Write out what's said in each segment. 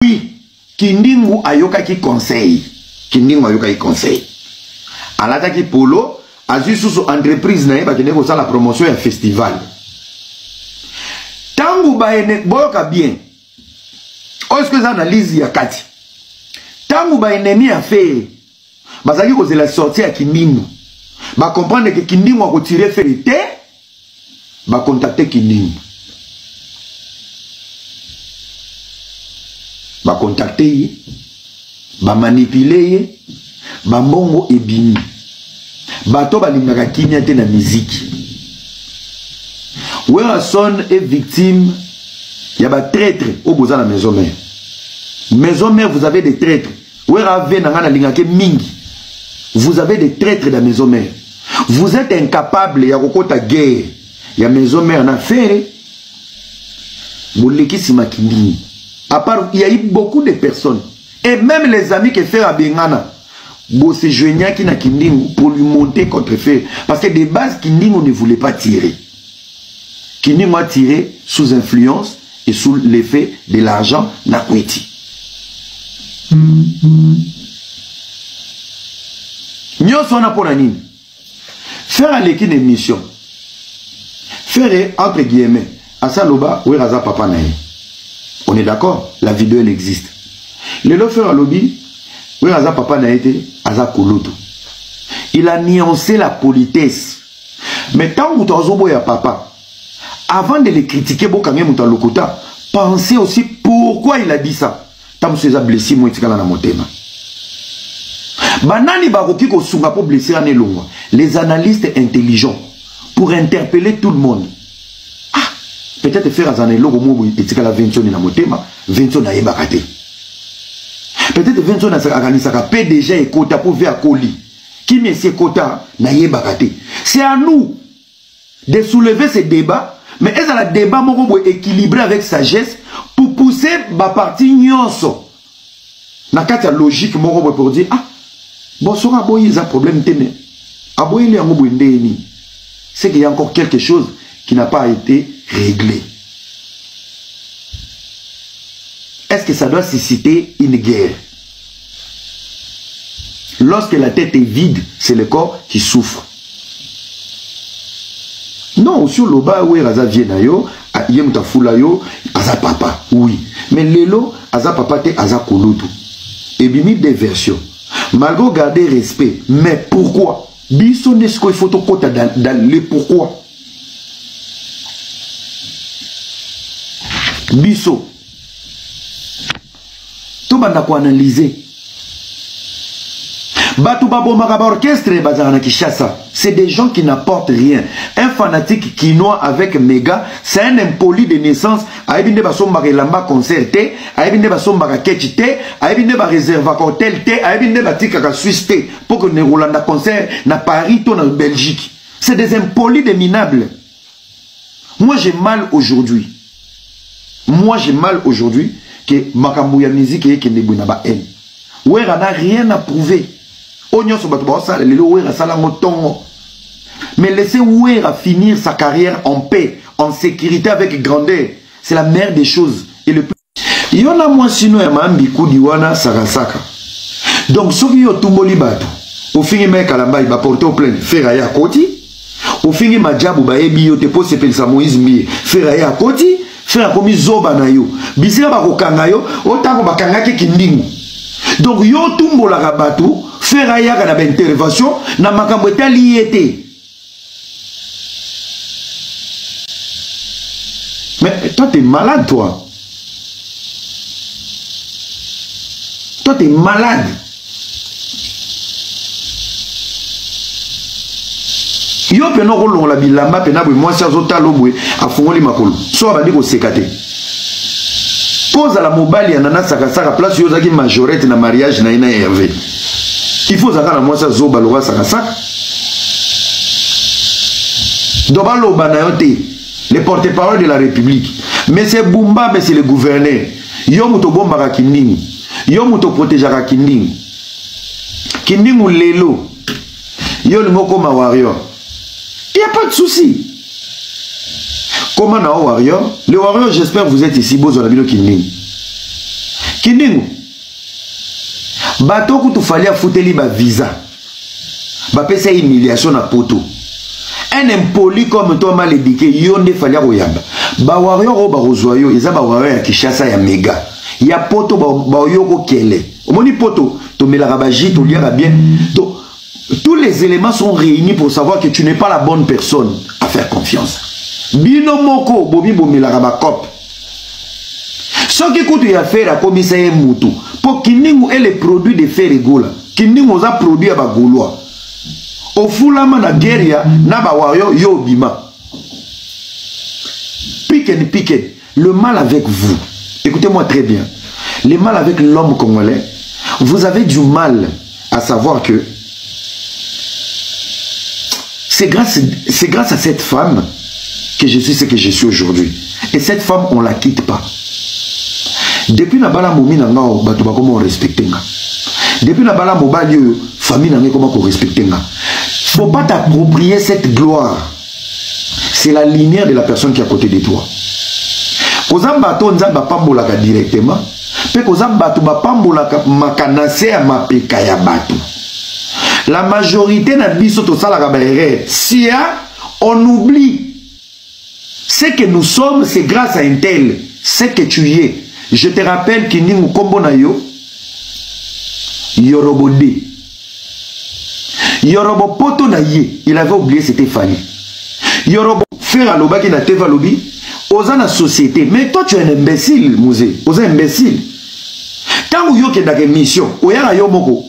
Oui, Kindingu ayoka ki conseil. Kindingu ayoka ki conseil. Alata ki polo, azu sous entreprise na yeba kene ko la promotion ya festival. Tangu ba ene boyoka bien. Est-ce que ça analyse ya kati? Tangu ba ennemi a fait. Bazaki ko la sortie ya Kindingu. Ba comprendre que Kindingu a retiré vérité. Ba contacter Kindingu. Ba contacter, ba manipuler, ba mbongo ebimi. Bato balingaka kimia te na musique. Werrason est victime. Il y a des traîtres au bout de la maison mère. Maison mère, vous avez des traîtres. Vous avez des traîtres dans la maison mère. Vous êtes incapable, il y a une guerre. Il y a maison mère en affaire. À part, il y a eu beaucoup de personnes. Et même les amis qui font à Bengana. C'est Joigna qui n'a Kindingu pour lui monter contre fait. Parce que de base, Kindingu ne voulait pas tirer. Kindingu a tiré sous influence et sous l'effet de l'argent na Kweti. Nous sommes pour la nine. Faire à l'équipe une mission. Faire entre guillemets. À Saloba, oui, Raza Papa Naï. On est d'accord? La vidéo, elle existe. Le lot faire à lobby, oui, Raza Papa Naï, Aza Koloto. Il a nuancé la politesse. Mais tant que tu as papa, avant de le critiquer, pensez aussi pourquoi il a dit ça. Tant que tu as blessé, moi, tu as blessé. Banani baroki ko sunga pour blesser ane longwa. Les analystes intelligents pour interpeller tout le monde. Ah, peut-être faire azane logo mo etika la 20 na motema, 20 na yebakate. Peut-être 20 na organisa ka PDG et quota pour faire colis. Qui monsieur quota na yebakate. C'est à nous de soulever ce débat, mais est-ce un débat moko équilibré avec sagesse pour pousser ba parti nyonso. Na kata logique moko pour dire ah bon, ça a un problème. C'est qu'il y a encore quelque chose qui n'a pas été réglé. Est-ce que ça doit susciter une guerre? Lorsque la tête est vide, c'est le corps qui souffre. Non, sur le bas, oui, Raza Vienayo, Yemutafulayo, Aza Papa, oui. Mais Lelo, Aza Papa, te Aza Koloto. Et bimi des versions. Malgré garder respect, mais pourquoi? Biso n'est-ce qu'il faut te côté dans le pourquoi? Biso. Tout le monde a analysé. C'est des gens qui n'apportent rien. Un fanatique quinois avec méga, c'est un impoli de naissance. Aïbinde basomba relamba concerté, aïbinde basomba ketchité, aïbinde ba réserva hotel té, aïbinde batika Suisse té, pour que ne Rolanda concert na Paris to na Belgique. C'est des impolis de minables. Moi j'ai mal aujourd'hui. Moi j'ai mal aujourd'hui que Makambouya musique et que Nebuna ba haine. Ouais, on n'a rien à prouver. Mais laissez Ouera finir sa carrière en paix, en sécurité, avec grandeur. C'est la meilleure des choses. Et le plus... Il y en a moins sinon un mambikou diwana sarasaka. Donc, ce qui est tout molibatu, au fin de Kalamba, il va porter au plein, Ferraya Koti. Au fin de Madjabou, il te pose ce que Moïse Mie, Ferraya Koti, faire comme Zoba Nayo. Bisira Barokangayo, autant que Bakangaki Kindingu. Donc, yo tumbo la rabatou. Faire une intervention na makambo lié. Mais toi tu es malade toi. Toi tu es malade. Yo peno ko la bilamba pena bo moi sa zota lobwe afungoli makolo. So abandi ko sekate. Pose à la mobile ya nana saka place yo zaki majorette na mariage na ina Hervé. Il faut savoir à moi ça zoba loba saka. Dobalo banayote, le porte-parole de la République. Mais c'est Bumba, mais c'est le gouverneur. Yo muto bomba ka Kindingu. Yo muto protéger Kindingu. Kindingu lelo. Yo le moko ma warrior. Il n'y a pas de souci. Comment na warrior? Les warriors, j'espère que vous êtes ici, beaux Kindingu. Kiningu. Bato kutu fali a fouteli ba visa. Ba pesa humiliation na poto. Un impoli comme toi mal éduqué, yonde fali a koyamba. Ba wario ba rozoyo, eza ba wario ya Kishasa ya méga. Ya poto ba yoko kele. Omoni poto, to melaka ba ji, to liaka bien. Tous les éléments sont réunis pour savoir que tu n'es pas la bonne personne à faire confiance. Bino moko, bobi bomelaka ba cop. Ce qui coûte à faire à commissaire Moutou. Pour Kiningu est le produit de fer et gola. Kiningu a produit à Bagolois. Au foulama na guerre, na bawayo yo bima. Piquen. Le mal avec vous. Écoutez-moi très bien. Le mal avec l'homme congolais. Vous avez du mal à savoir que c'est grâce à cette femme que je suis ce que je suis aujourd'hui. Et cette femme, on ne la quitte pas. Depuis na bala momi na ngao bato ba comment respecter nga. Depuis na bala mobali famille na comment ko respecter nga. Faut pas t'approprier cette gloire. C'est la lignée de la personne qui est à côté de toi. Kozamba to nzamba pambola ka directement, pe kozamba to ba pambola ka makanase ya mapeka ya bato. La majorité na biso to sala ka ba erreur. Si on oublie ce que nous sommes, c'est grâce à un tel, ce que tu es. Je te rappelle qu'il n'y a kombo na yo Yorobode. Yorobo poto na ye, il avait oublié c'était Fanny. Yorobo faire aloba qui na teva lobi, oza na société. Mais toi tu es un imbécile, Mouzé. Oza imbécile. Tant yo ke dake mission, oyaka yo moko.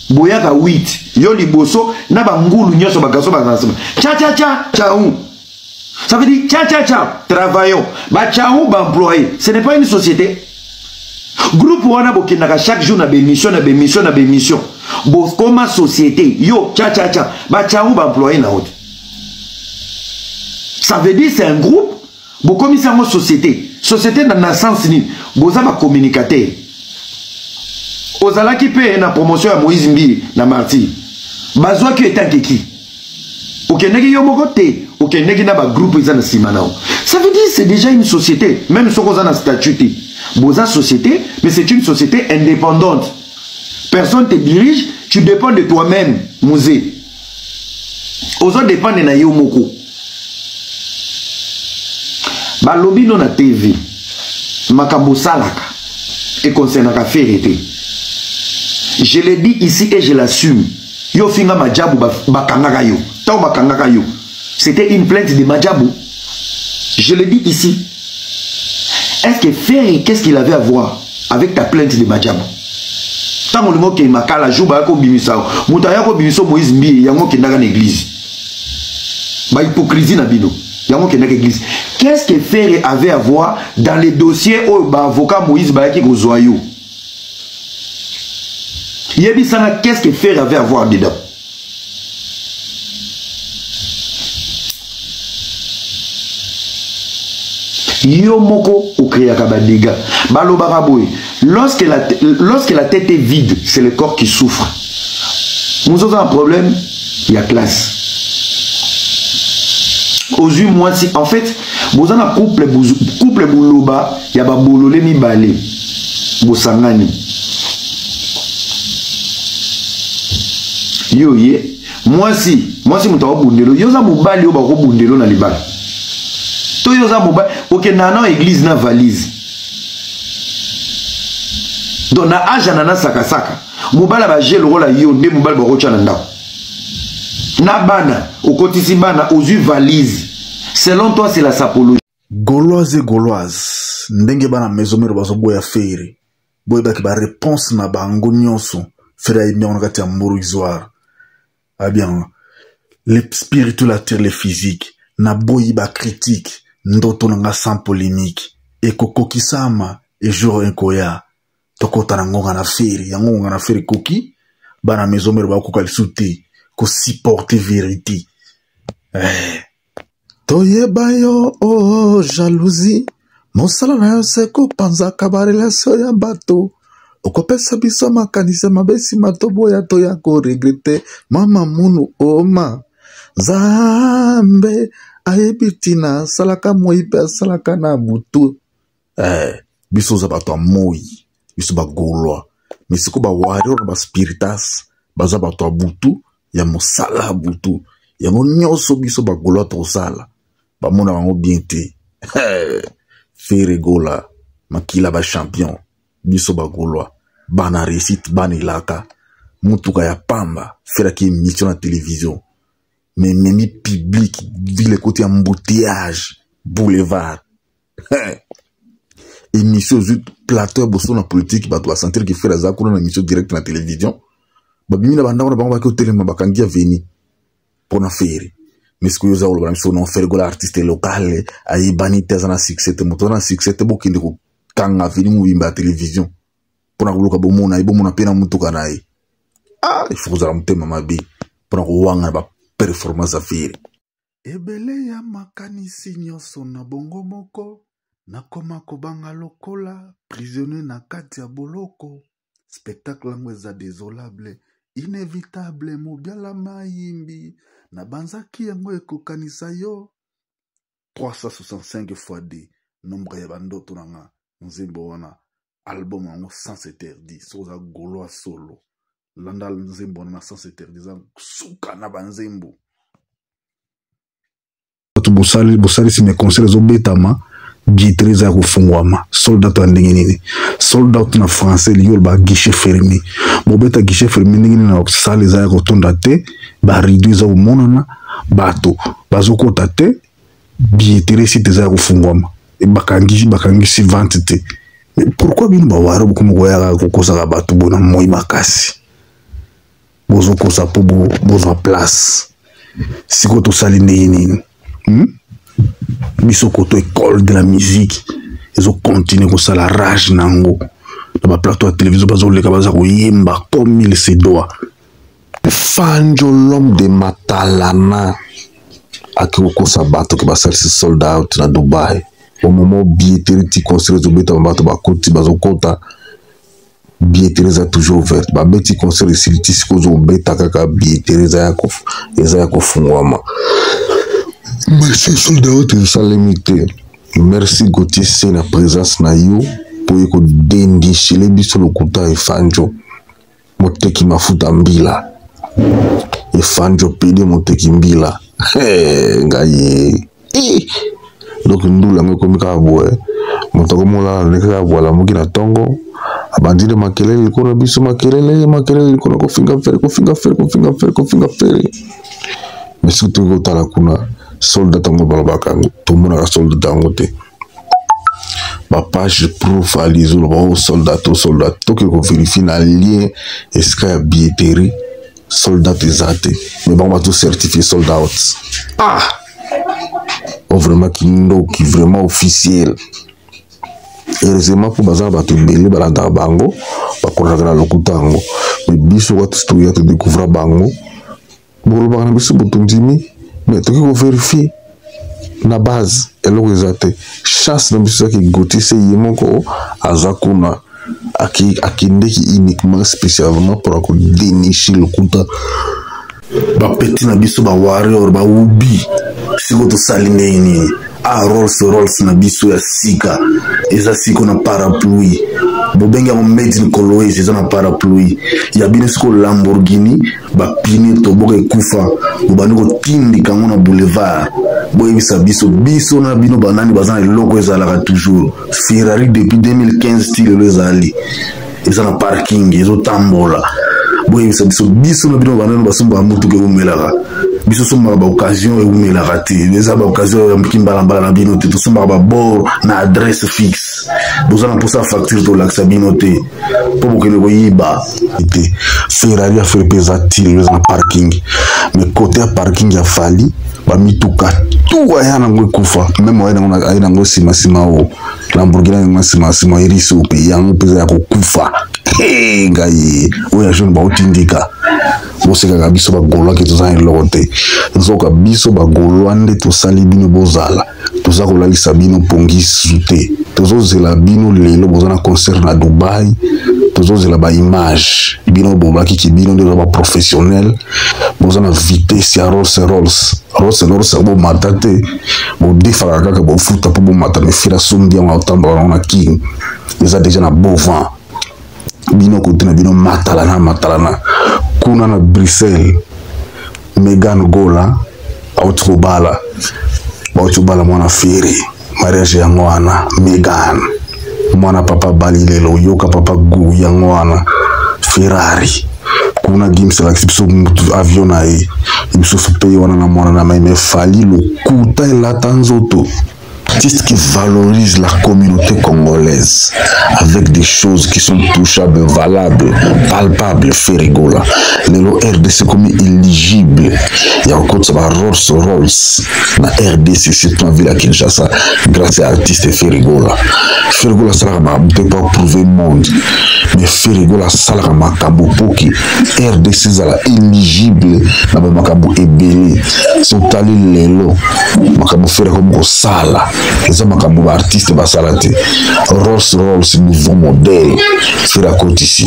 Boyaka 8, yo liboso na ba ngulu nyoso bagaso bazasema. Ciao. Ça veut dire ciao, travaillons. Ba ciao ba employé. Ce n'est pas une société. Groupe wana bokinaka chaque jour na bémission. Bo comme société. Yo ciao. Ba ciao ba employé na haute. Ça veut dire c'est un groupe. Bo comme ça en société. Société dans le sens ni. Boza ba communicateur. Ozala qui paye na promotion à Moïse Mbi na Marty. Bazwa qui est un qui. Okeneki yo moko te. Okeneki na ba groupe izana simanao. Ça veut dire c'est déjà une société. Même si on a un statut. Boza société, mais c'est une société indépendante. Personne te dirige, tu dépends de toi-même, Mouzé. Ozo dépend de na yo moko. Ba lobi non na TV. Makambo salaka. Et concernant la vérité. Je l'ai dit ici et je l'assume. Yo finga majabu bakangaka yo. Tao bakangaka yo. C'était une plainte de Madjabou. Je le dis ici. Est-ce que Ferry, qu'est-ce qu'il avait à voir avec ta plainte de Madjabou? Tant que tu as la joue, tu as Moïse Mbi, tu as une église. Bah, hypocrisie na bino. Tu as une église. Qu'est-ce que Ferry avait à voir dans les dossiers où l'avocat Moïse Bayaki Gozoyo? Qu'est-ce que Ferry avait à voir dedans? Yomoko ou Kriakabadiga. Lorsque la tête est vide, c'est le corps qui souffre. Nous avons un problème, il y a classe. Aux yeux, moi, si, en fait, vous avez un couple bouloba, il y a un boulolé mi balé. Bosangani. Yo, ye. Moi, si, m'tava bundelo. Yo, za mubali, yo, bako bundelo na libala. Toyoza mobile, ok, nana église na valise. Donc na aja nana saka. Mobile ba gel rola yo nde mobile ba rocha nanda. Na bana, okotisi bana ozu valise. Selon toi c'est la sapologie. Gauloise et Gauloise, ndenge bana maison mero bazo boya Ferry. Boya ba ki ba réponse na bango nyonso. Ferry mi on kati ya moroisoire. Ah bien, les spirituels, les physiques, na boyi ba critique. Ndoto nga sans polémique et kokoki sama et jour enkoya tokota ngonga na Ferry yango na Ferry koki bana maison mero ba koka lisuti ko supporter vérité toyeba yo oh jalousie mosala na yo se ko panza ka relation ya bato okopesa biso makanisa mabesi matoboya to ya ko regretter mama munu oma Zambe ayebitina salaka moipe salaka na butu biso za bato moi biso ba Gaulois. Mais siko ba warrior ba spiritas baza bato abutu ya mosala abutu yango nyonso biso ba Gaulois tosala bamona bango bien te. Fere Gola makila ba champion biso ba Gaulois bana réussite bana ilaka mutuka ya pamba fera ki émission na télévision mais memi public ville côté embouteillage boulevard. Émission juste plateau bosso na politique bato ba sentir que fera za kuna na émission direct na télévision babimi na banda bango ba ko telema bakangia veni pona fere. Mais ce que vous avez dit, c'est faire que l'artiste local a bani teza na succès, moto na succès te bokinde ko kanga vini mubimba télévision. Pour na kuluka bomona ibomona pena mutuka nae. Ah, il faut que ça mutema mabi. Pour na wanga ba performance affaire. Ebele ya makanisi nyonso na bongo moko nakoma kobanga lokola prisonnier na kati ya boloko. Spectacle yango eza désolable, inévitable mobiala mayimbi. Na banzaki yango ekokanisa yo 365 fois D nombre ya bandoto nanga nzembo wana album yango sans interdit soza Gaulois solo landa nzembo na sans interdit za suka na banzembo to bosali si me conseil zo betama bitreza kufungwama soldat wa ndenge nini soldat na français liyo ba guichet fermé bo beta guichet fermé ndenge nini na sale za ko tonda te ba réduire au monana bato bazokota te billetterie si teza kufungwama e bakangi si vente te. Mais pourquoi bino ba wara bu komo koya ko kosa bato bona moi makasi bozo kosa po bozo place siko to sali nini biso koto école de la musique ils ont continué ko sala rage nango na ba plateau de télévision bazo leka baza ko yemba comme il se doit. Fanjo l'homme de Matalana akiko sabato ke basalisi sold out na Dubai au moment billetterie ti construire zo beta bato bakoti bazokota billetterie za toujours ouverte ba beti construire siliti siko zo beta kaka billetterie za yako fungwama. Merci sold out ça limité. Merci Gauthier c'est la présence na yo pour yeko dendi chile biso lokuta e Fanjo moteki mafuta mbila e Fanjo pede moteki mbila ngaye donc ndula ngo komika boe motoko mola leka bola muki na tongo abandile makelele likona biso makelele likona ko finga fere mais surtout ko tala kuna soldat ngo balabaka to mona ka soldat ngo te ba page proof alizo lo soldat to que ko vérifie na lien esca billetterie soldat ezate mais bon va tout certifié soldat out. Ah oh, vraiment qui vraiment officiel heureusement pour bazar bato belé balanda bango bakolaka na lokuta ngo mais biso watu stuya te découvrir bango bolo bana biso botondimi mais to ko vérifier na base eloko ezate chance na biso ki Gauthier se yemoko azakuna akindeki uniquement spécialement pour dénicher le kuta ba petit na biso ba warrior ba ubi siko to saline nini a Rolls na biso ya sika eza siko na parapluie bobenga mo made in Coloise eza na parapluie ya bino siko Lamborghini ba pine to boka ekufa obani ko tindi kango na boulevard boyebisa biso na bino banani bazana eloko ezalaka toujours Ferrari depuis 2015 style le ezali eza na parking ezotambola boyebisa biso na bino banani basomba mutuka emelaka biso somba ba occasion emelaka te eza ba occasion ya mkimbala na bino te tosomba ba bord na adresse fixe bozana posa facture to laksa bino te po bokene boyiba te Ferrari a fait pesatile na parking mais côté à parking ya fali ba mituka tout ayana ngo kufa même ayana ngo sima o Lamborghini ngo sima iriso pe yango pesa ya kufa ngai oya jeune ba otindika boseka ka biso ba Gaulois ke tozana lote nzoka biso ba Gaulois nde to sali bino bozala toza ko lalisa bino pongi sute tozozela bino lelo bozana concert na Dubai tozozela ba image bino bobaki ki bino nde ba professionnel bozana vitesse ya Rolls bo matate bo defara kaka bo futa po bo mata me fira sombi en autant ba na king eza déjà na bon vent bino côté na bino matalana kuna na Bruxelles Megan Gola autubala mwana feri mariage ya mwana Megan mwana papa balilelo yoka papa gu ya mwana Ferrari kuna gimsela kisipiso avion na e ibiso fupe wana na mwana na maime fali lokuta elata nzoto. Artiste qui valorise la communauté congolaise avec des choses qui sont touchables, valables, palpables, Ferrigola. Le RDC comme éligible. Il y a encore ça Rolls-Royce. La RDC, c'est en ville à Kinshasa, grâce à l'artiste Ferrigola. Ferrigola, ça ne peut pas prouver le monde. Mais Ferrigola, ça ne poki. RDC, ça éligible. Na makabu ebele. C'est au tali lelo. Makabu Ferrigola, sala. Les makambo artistes basalate Rolls-Royce nouveau modèle faire à côté ici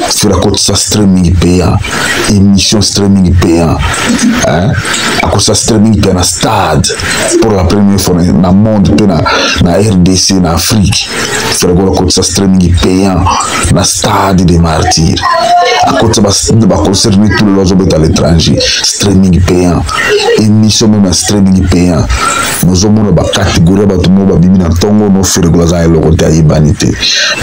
faire à côté ça streaming payant émission streaming payant hein à cause ça streaming payant stade pour la première fois dans le monde na RDC na Afrique faire à côté ça streaming payant na stade des martyrs à côté ça va concerner tous les gens à l'étranger streaming payant émission même streaming payant nous avons ba catégorie ba tumo ba bibi na tongo no Ferrigola za eloko te ayibanite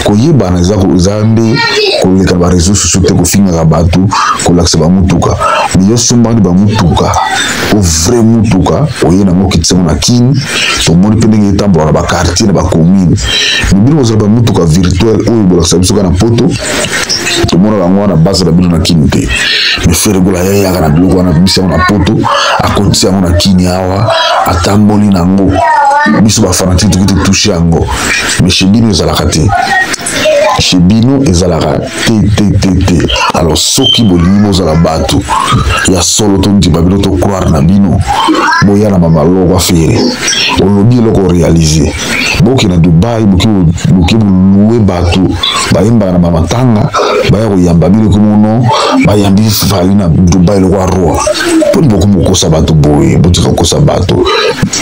ko yebana za ko zambe ko leka ba réseaux sociaux te ko finga ka batu ko lakse ba mutuka ni yo somba ba mutuka o vrai mutuka o yena mo kitse na kin to mo pende ngi tambo ba quartier na ba commune ni bino za ba mutuka virtuel o bo lakse biso kana poto to mo na ngwana base na bino na kin te me Ferrigola ya kana biloko na biso na poto akotsi ya na kin awa atamboli nango biso ba fanatique tout touché yango mais chez bino ezalaka te chez bino ezalaka te alors soki bolingi bozala bato ya solo to ndi babino to croire na bino boya na mamaloko afere olobi eloko réaliser boki na Dubai boki louer bato bayemba na mamatanga baya koyamba bino komono bayambi fali na Dubai loko arwa poni boko mokosa bato boye botika kosa bato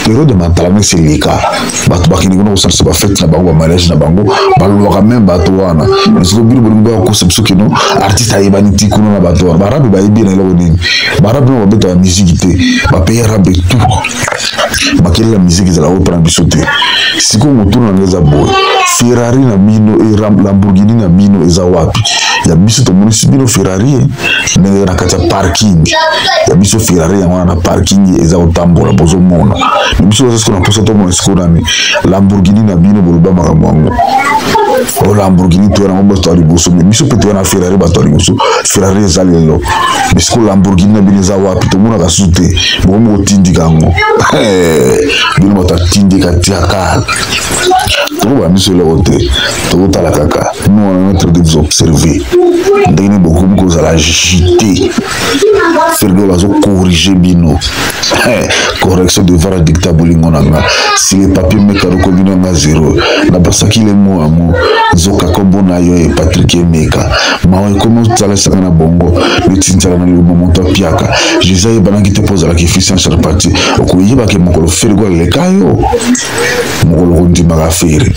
période de mentalame c'est le cas bato bakini kono kosalisa ba fête na bango ba mariage na bango balwaka même bato wana mais ko bino bolingo ba kosa biso kino artiste ayebani ti kuno na bato wana barabi bayebi na eloko nini barabi no babeta ba musique te ba payer rabe tout bakeli la musique ezala opera biso te siko motuna ngeza boy Ferrari na bino e Lamborghini na bino eza wapi ya biso to moni bino Ferrari ndenge na kata parking ya biso Ferrari ya wana parking eza otambola bozo mona biso zo na posa to mona siko nani Lamborghini na bino boluba makambo o Lamborghini to na ngomba to ali boso biso pete na Ferrari ba to ali boso Ferrari eza lelo biso Lamborghini na bino eza wapi to mona ka sute bo mo tindika ngo bino mota tindika tiaka to ba biso le wote to tala kaka nous on est en train de vous observer ndenge beaucoup beaucoup à la JT Ferrigola zo corriger bino correction de var dictat bolingo nanga si les papiers mekaro ko bino na zéro na basaki le mo amo zoka kombo na yo e Patrick Emeka mawe komo tsala sana bongo mitsintsala na le moment to piaka Jésus banaki te poser la question sur parti okuyiba ke mokolo Ferrigola le kayo mokolo ndima ka fere